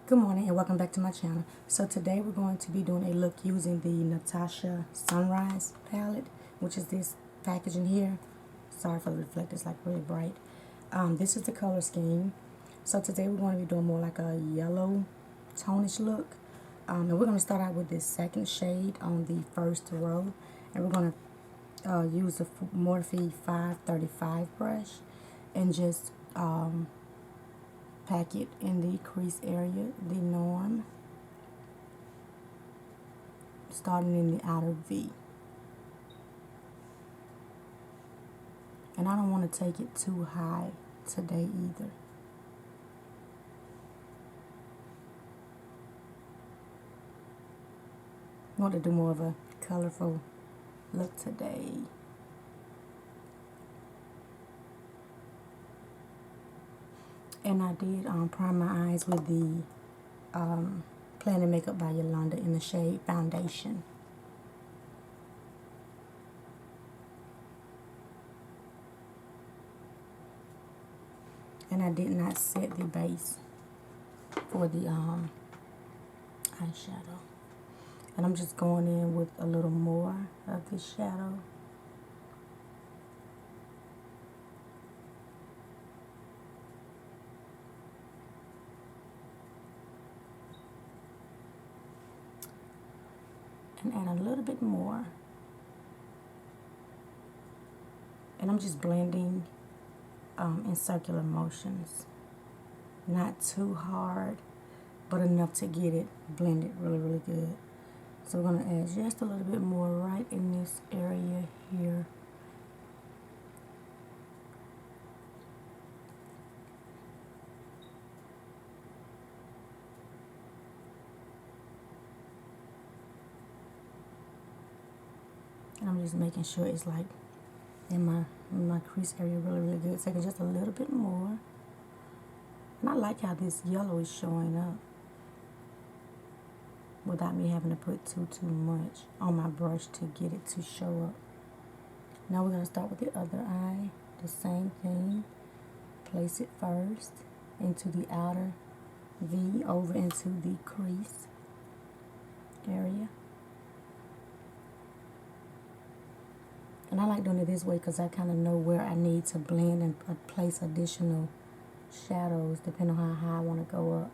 Good morning and welcome back to my channel. So today we're going to be doing a look using the Natasha Sunrise palette, which is this packaging here. Sorry for the reflect, it's like really bright. This is the color scheme. So today we're going to be doing more like a yellow tonish look. And we're going to start out with this second shade on the first row. And we're going to use the Morphe 535 brush and just pack it in the crease area, the norm, starting in the outer V. And I don't want to take it too high today either. I want to do more of a colorful look today. And I did prime my eyes with the Planet Makeup by Yolanda in the shade Foundation. And I did not set the base for the eyeshadow. And I'm just going in with a little more of this shadow. And add a little bit more. And I'm just blending in circular motions. Not too hard, but enough to get it blended really, really good. So we're going to add just a little bit more right in this area here. And I'm just making sure it's like in my crease area really, really good. Taking just a little bit more. And I like how this yellow is showing up without me having to put too much on my brush to get it to show up. Now we're going to start with the other eye. The same thing. Place it first into the outer V over into the crease area. And I like doing it this way because I kind of know where I need to blend and place additional shadows depending on how high I want to go up.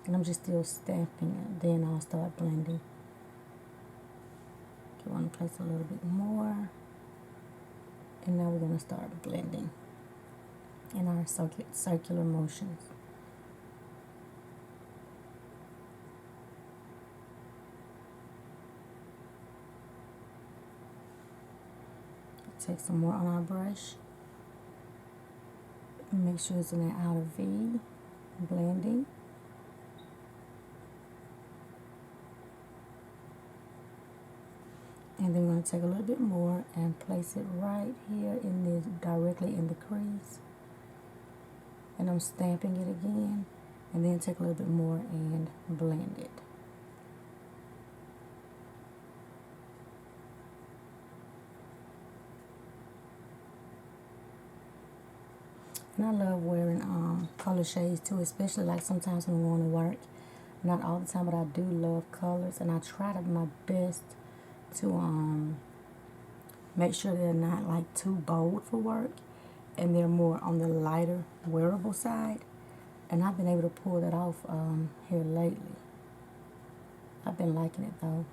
And I'm just still stamping it. Then I'll start blending. Okay, I want to place a little bit more. And now we're going to start blending in our circular motions. Take some more on our brush. Make sure it's in the outer V. Blending. And then we're going to take a little bit more and place it right here in this, directly in the crease. And I'm stamping it again. And then take a little bit more and blend it. And I love wearing color shades too, especially like sometimes when I'm going to work. Not all the time, but I do love colors. And I try to my best to make sure they're not like too bold for work. And they're more on the lighter, wearable side. And I've been able to pull that off here lately. I've been liking it though.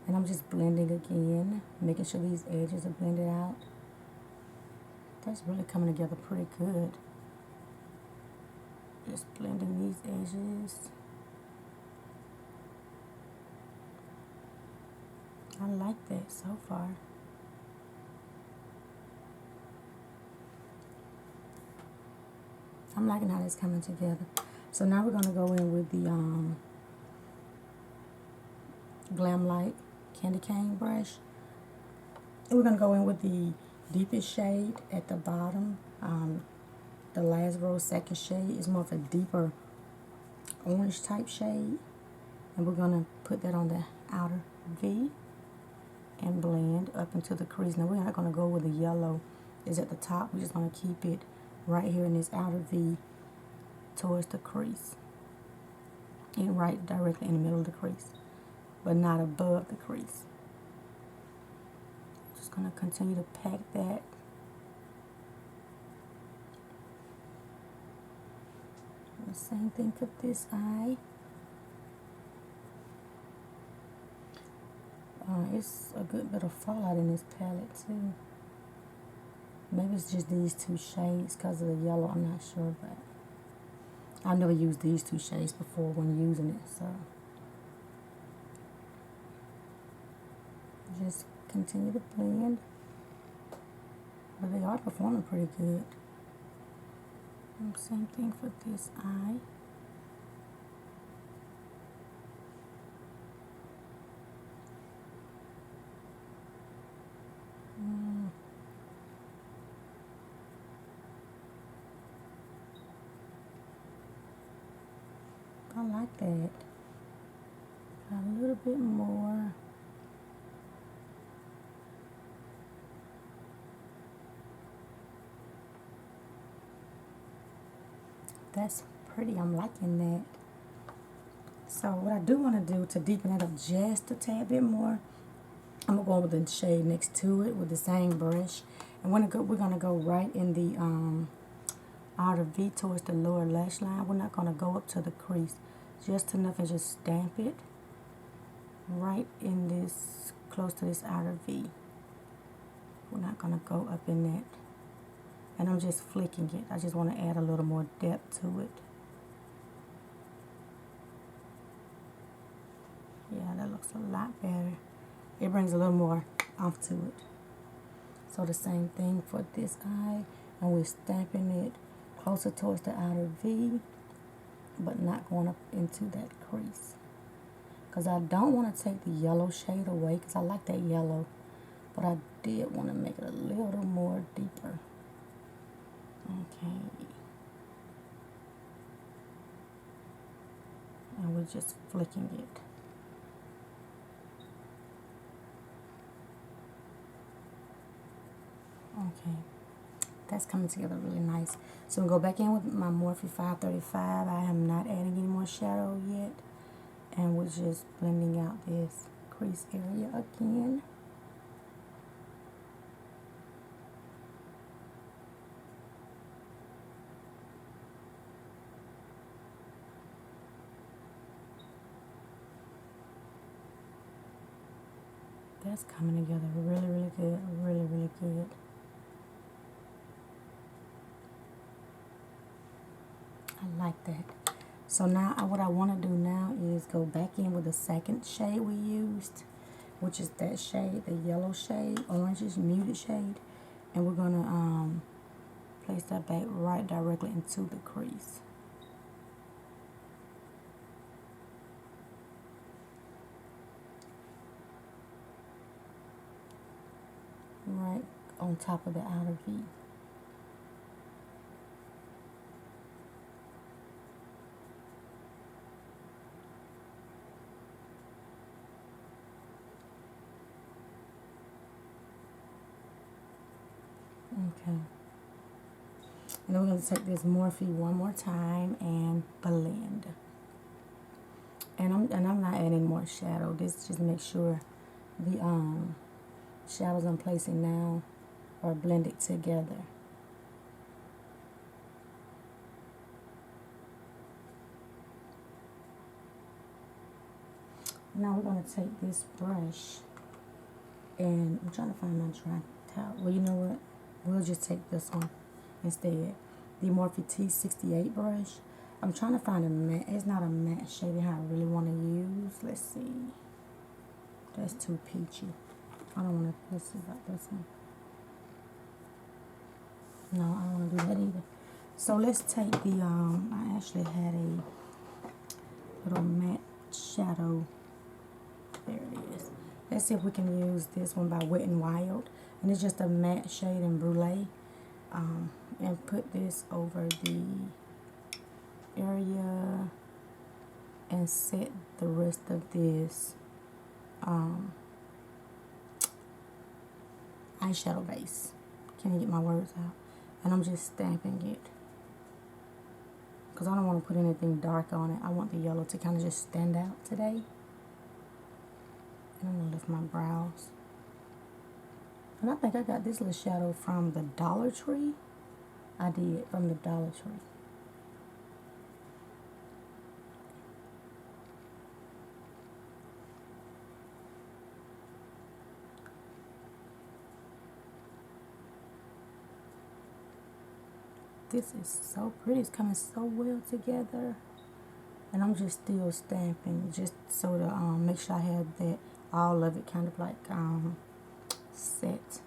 And I'm just blending again, making sure these edges are blended out. That's really coming together pretty good. Just blending these edges. I like that so far. I'm liking how it's coming together. So now we're going to go in with the Glam Light Candy Cane brush. And we're going to go in with the deepest shade at the bottom. The last row, second shade, is more of a deeper orange type shade. And we're going to put that on the outer V. and blend up into the crease. Now we're not going to go where the yellow is at the top. We're just going to keep it right here in this outer V towards the crease. And right directly in the middle of the crease, but not above the crease. Just going to continue to pack that. The same thing for this eye. It's a good bit of fallout in this palette too. Maybe it's just these two shades because of the yellow. I'm not sure, but I've never used these two shades before when using it, so just continue to blend. But they are performing pretty good. And same thing for this eye. I like that. A little bit more. That's pretty. I'm liking that. So what I do want to do to deepen it up just a tad bit more, I'm going to go with the shade next to it with the same brush. And we're going to go right in the outer V towards the lower lash line. We're not going to go up to the crease. Just enough and just stamp it right in this, close to this outer V. We're not going to go up in that. And I'm just flicking it. I just want to add a little more depth to it. Yeah, that looks a lot better. It brings a little more off to it. So the same thing for this eye. And we're stamping it closer towards the outer V, but not going up into that crease. Because I don't want to take the yellow shade away, because I like that yellow. But I did want to make it a little more deeper. Okay. And we're just flicking it. Okay. That's coming together really nice. So I'm going to go back in with my Morphe 535. I am not adding any more shadow yet. And we're just blending out this crease area again. That's coming together really, really good. Really, really good. I like that. So now what I want to do now is go back in with the second shade we used, which is that shade, the yellow shade, orangish muted shade. And we're going to place that back right directly into the crease. Right on top of the outer V. Okay. And then we're going to take this Morphe one more time and blend. And I'm not adding more shadow. This just make sure the shadows I'm placing now are blended together. Now we're going to take this brush, and I'm trying to find my dry towel. Well, you know what? We'll just take this one instead. The Morphe T68 brush. I'm trying to find a matte. It's not a matte shade that I really want to use. Let's see. That's too peachy. I don't want to. Let's see about this one. No, I don't want to do that either. So let's take the, I actually had a little matte shadow. There it is. Let's see if we can use this one by Wet n Wild. And it's just a matte shade in Brulee. And put this over the area and set the rest of this eyeshadow base. Can't get my words out. And I'm just stamping it. Because I don't want to put anything dark on it. I want the yellow to kind of just stand out today. And I'm going to lift my brows. And I think I got this little shadow from the Dollar Tree. I did, from the Dollar Tree. This is so pretty. It's coming so well together. And I'm just still stamping just so to make sure I have that all of it kind of like set.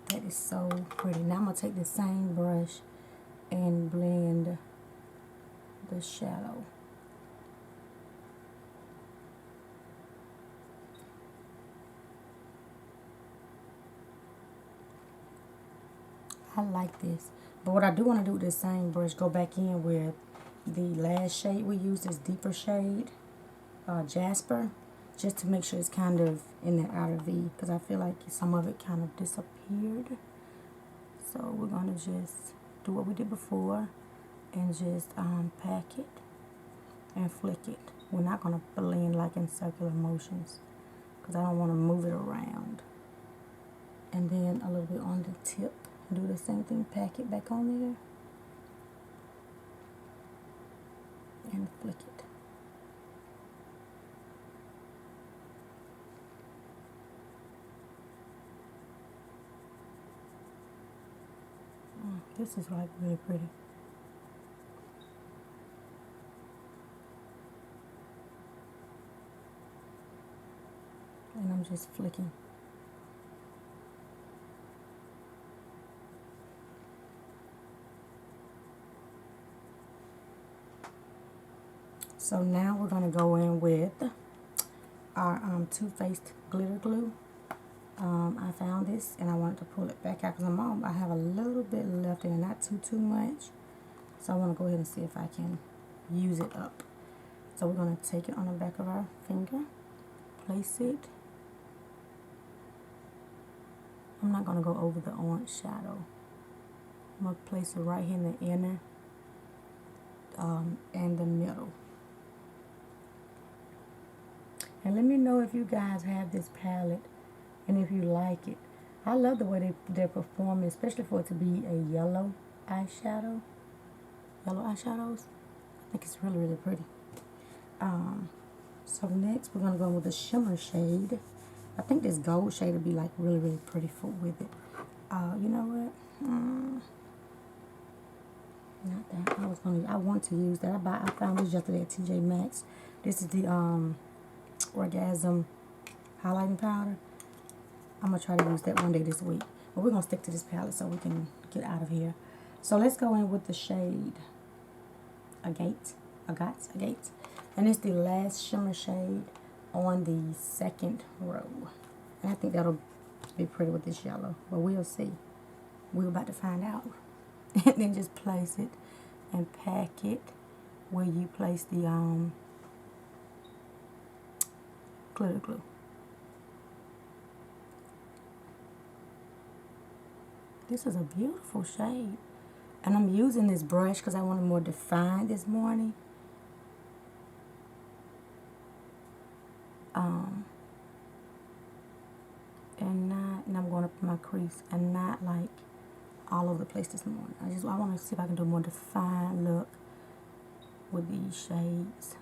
That is so pretty. Now I'm going to take the same brush and blend the shadow. I like this. But what I do want to do with this same brush, go back in with the last shade we used, this deeper shade, Jasper, just to make sure it's kind of in the outer V, because I feel like some of it kind of disappeared. So we're going to just do what we did before and just pack it and flick it. We're not going to blend like in circular motions because I don't want to move it around. And then a little bit on the tip. Do the same thing, pack it back on there and flick it. This is like really pretty. And I'm just flicking. So now we're going to go in with our Too Faced glitter glue. I found this and I wanted to pull it back out because I have a little bit left in it, not too much. So I want to go ahead and see if I can use it up. So we're going to take it on the back of our finger, place it. I'm not going to go over the orange shadow. I'm going to place it right here in the inner and the middle. And let me know if you guys have this palette and if you like it. I love the way they're performing, especially for it to be a yellow eyeshadow. Yellow eyeshadows. I think it's really, really pretty. So next we're going to go with the shimmer shade. I think this gold shade would be like really, really pretty with it. You know what? Not that. I want to use that. I found this yesterday at TJ Maxx. This is the Orgasm highlighting powder. I'm going to try to use that one day this week. But we're going to stick to this palette so we can get out of here. So let's go in with the shade Agate. And it's the last shimmer shade on the second row. And I think that'll be pretty with this yellow. But we'll see. We're about to find out. And then just place it and pack it where you place the glitter glue. This is a beautiful shade. And I'm using this brush because I want it more defined this morning. And I'm going up my crease and not like all over the place this morning. I want to see if I can do a more defined look with these shades.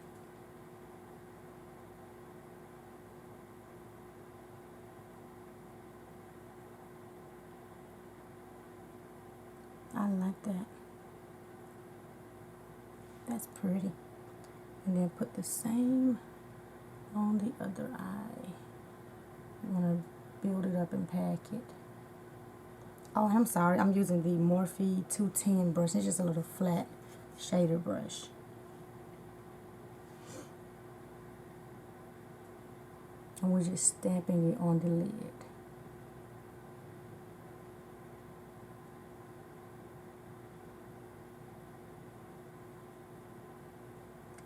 I like that. That's pretty. And then put the same on the other eye. I'm going to build it up and pack it. Oh, and I'm sorry. I'm using the Morphe 210 brush. It's just a little flat shader brush. And we're just stamping it on the lid.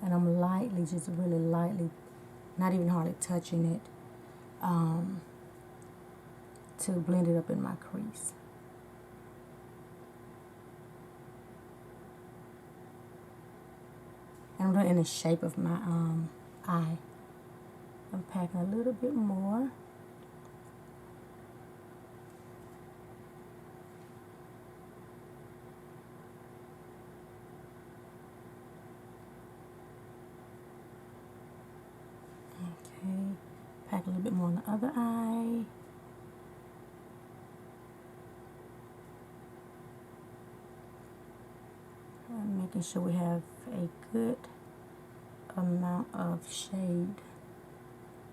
And I'm lightly, just really lightly, not even hardly touching it, to blend it up in my crease. And I'm doing it in the shape of my eye. I'm packing a little bit more. Okay, pack a little bit more on the other eye. And making sure we have a good amount of shade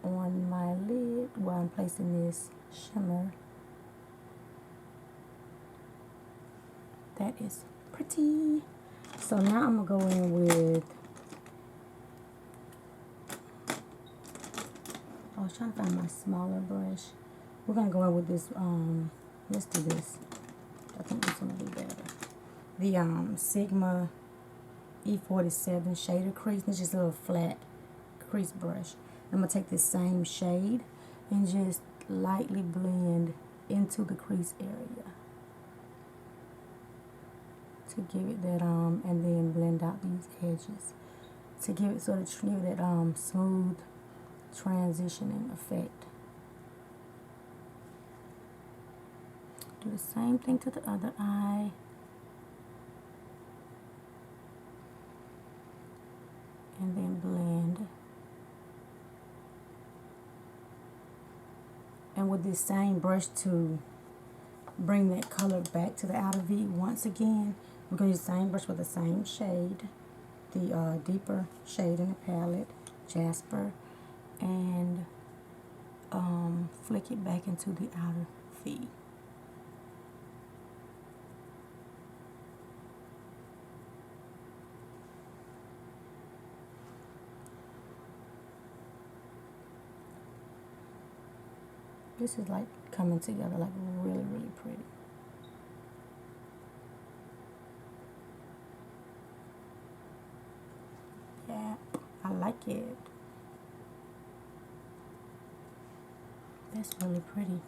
on my lid while I'm placing this shimmer. That is pretty. So now I'm gonna go in with, I was trying to find my smaller brush. We're gonna go in with this, let's do this. I think this one will be better. The Sigma E47 shader crease. It's just a little flat crease brush. I'm gonna take this same shade and just lightly blend into the crease area to give it that and then blend out these edges to give it sort of give it that smooth transitioning effect. Do the same thing to the other eye. And then blend. And with this same brush to bring that color back to the outer V once again, we're going to use the same brush with the same shade, the deeper shade in the palette, Jasper, and flick it back into the outer V. This is like coming together like really, really pretty. Yeah, I like it. That's really pretty.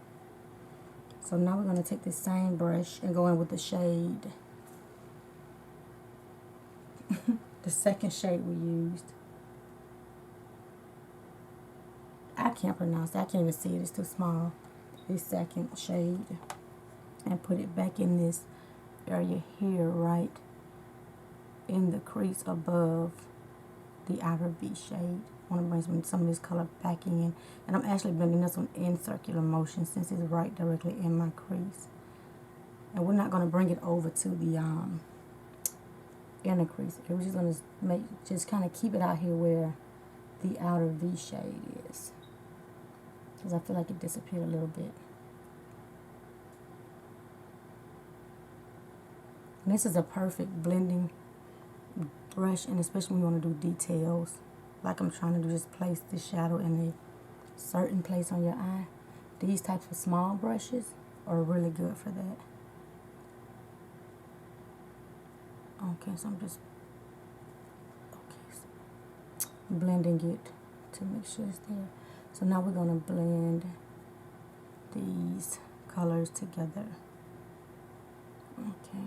So now we're going to take this same brush and go in with the shade. The second shade we used. I can't pronounce it. I can't even see it. It's too small. This second shade. And put it back in this area here, right in the crease above the outer V shade. I want to bring some of this color back in. And I'm actually blending this one in circular motion since it's right directly in my crease. And we're not going to bring it over to the inner crease. We're just going to just kind of keep it out here where the outer V shade is. Because I feel like it disappeared a little bit. And this is a perfect blending brush, and especially when you want to do details. Like I'm trying to do, just place the shadow in a certain place on your eye. These types of small brushes are really good for that. Okay, so I'm just blending it to make sure it's there. So now we're going to blend these colors together. Okay.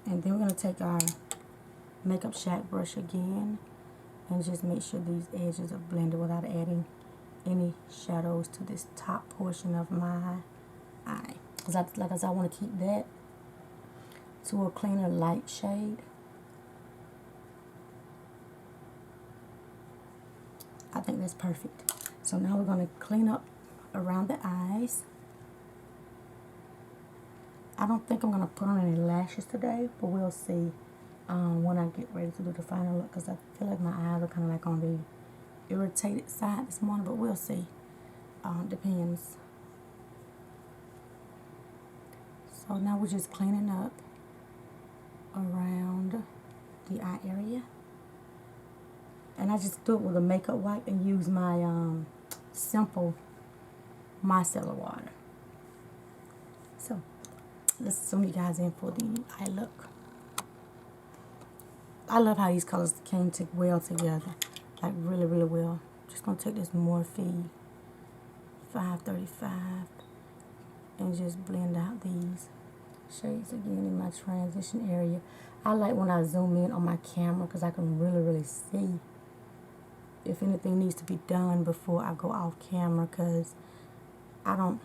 And then we're going to take our Makeup Shack brush again and just make sure these edges are blended without adding any shadows to this top portion of my eye. Because I want to keep that to a cleaner light shade. I think that's perfect. So now we're going to clean up around the eyes. I don't think I'm going to put on any lashes today, but we'll see when I get ready to do the final look, because I feel like my eyes are kind of like on the irritated side this morning, but we'll see. Depends. So now we're just cleaning up around the eye area. And I just do it with a makeup wipe and use my simple micellar water. So let's zoom you guys in for the eye look. I love how these colors came well together. Like really, really well. Just going to take this Morphe 535 and just blend out these shades again in my transition area. I like when I zoom in on my camera because I can really, really see if anything needs to be done before I go off camera, because I don't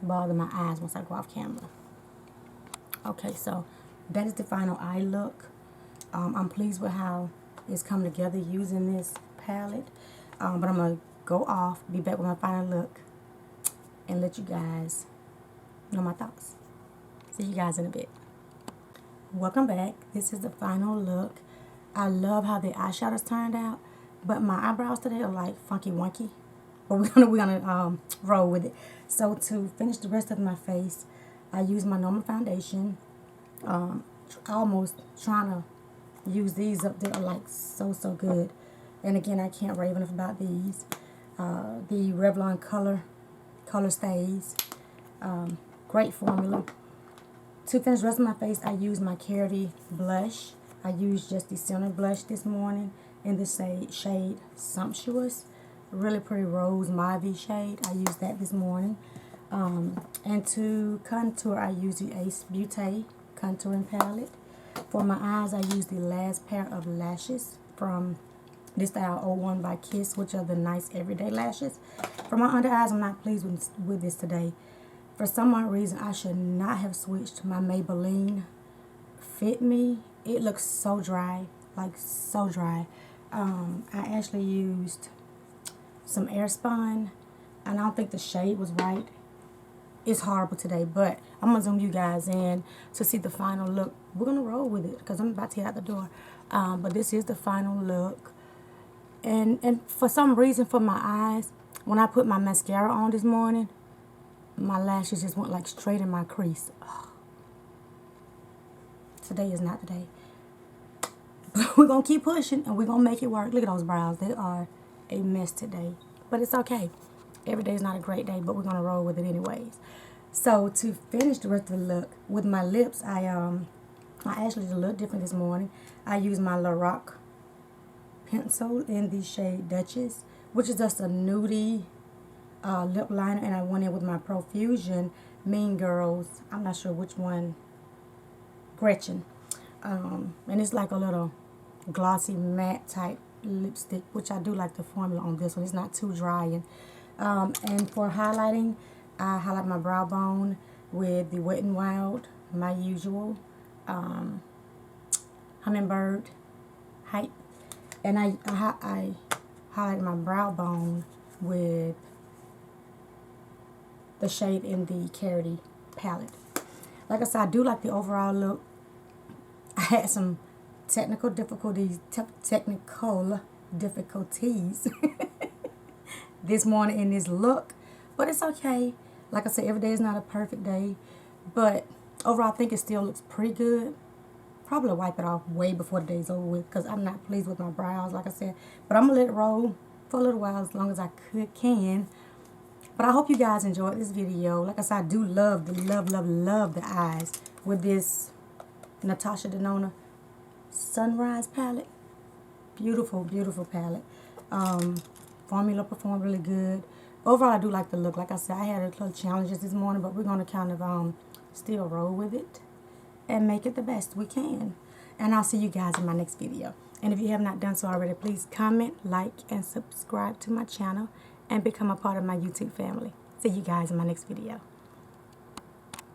bother my eyes once I go off camera. Okay, so that is the final eye look. I'm pleased with how it's come together using this palette. But I'm going to go off, be back with my final look, and let you guys know my thoughts. See you guys in a bit. Welcome back. This is the final look. I love how the eyeshadows turned out, but my eyebrows today are like funky wonky. But we're gonna roll with it. So to finish the rest of my face, I use my normal foundation. Almost trying to use these up there, like so good. And again, I can't rave enough about these. The Revlon Color Stays. Great formula. To finish the rest of my face, I use my Charity blush. I used just the center blush this morning in the shade Sumptuous. Really pretty rose mauve shade. I used that this morning. And to contour, I use the Ace Beauté contouring palette. For my eyes, I use the last pair of lashes from this style 01 by Kiss, which are the nice everyday lashes. For my under eyes, I'm not pleased with this today. For some odd reason, I should not have switched my Maybelline Fit Me. It looks so dry, like so dry. I actually used some Airspun, and I don't think the shade was right. It's horrible today, but I'm going to zoom you guys in to see the final look. We're going to roll with it because I'm about to get out the door. But this is the final look. And for some reason, for my eyes, when I put my mascara on this morning, my lashes just went like straight in my crease. Ugh. Today is not the day. But we're going to keep pushing and we're going to make it work. Look at those brows. They are a mess today. But it's okay. Every day is not a great day, but we're going to roll with it anyways. So to finish the rest of the look, with my lips, I actually did a little different this morning. I used my Lorac pencil in the shade Duchess, which is just a nudie lip liner, and I went in with my Profusion Mean Girls. I'm not sure which one. Gretchen. And it's like a little glossy matte type lipstick, which I do like the formula on this one. It's not too dry. And for highlighting, I highlight my brow bone with the Wet n Wild, my usual Hummingbird height. And I highlight my brow bone with the shade in the Charity palette. Like I said, I do like the overall look. I had some technical difficulties this morning in this look, but it's okay. Like I said, every day is not a perfect day, but overall I think it still looks pretty good. Probably wipe it off way before the day's over with because I'm not pleased with my brows, like I said, but I'm gonna let it roll for a little while as long as I can. But I hope you guys enjoyed this video. Like I said, I do love the eyes with this Natasha Denona Sunrise palette. Beautiful palette. Formula performed really good. Overall, I do like the look. Like I said, I had a little challenges this morning, but we're going to kind of still roll with it and make it the best we can. And I'll see you guys in my next video. And if you have not done so already, please comment, like, and subscribe to my channel and become a part of my YouTube family. See you guys in my next video.